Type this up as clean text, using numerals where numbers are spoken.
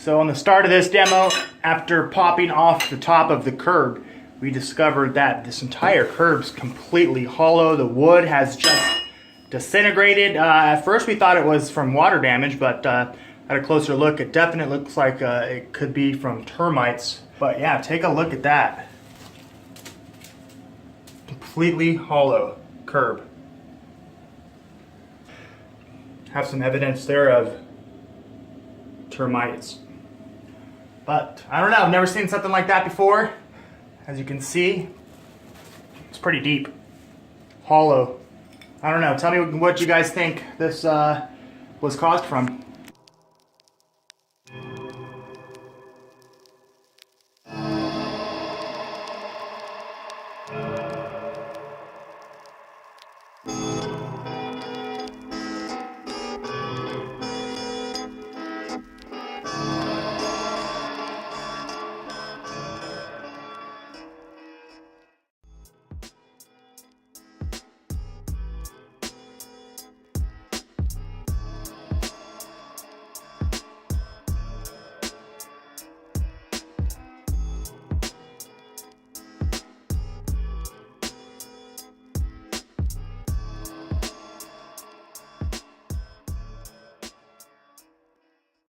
So on the start of this demo, after popping off the top of the curb, we discovered that this entire curb's completely hollow. The wood has just disintegrated. At first we thought it was from water damage, but at a closer look, it definitely looks like it could be from termites. But yeah, take a look at that. Completely hollow curb. Have some evidence there of termites. But I don't know, I've never seen something like that before. As you can see, it's pretty deep. Hollow. I don't know, tell me what you guys think this was caused from.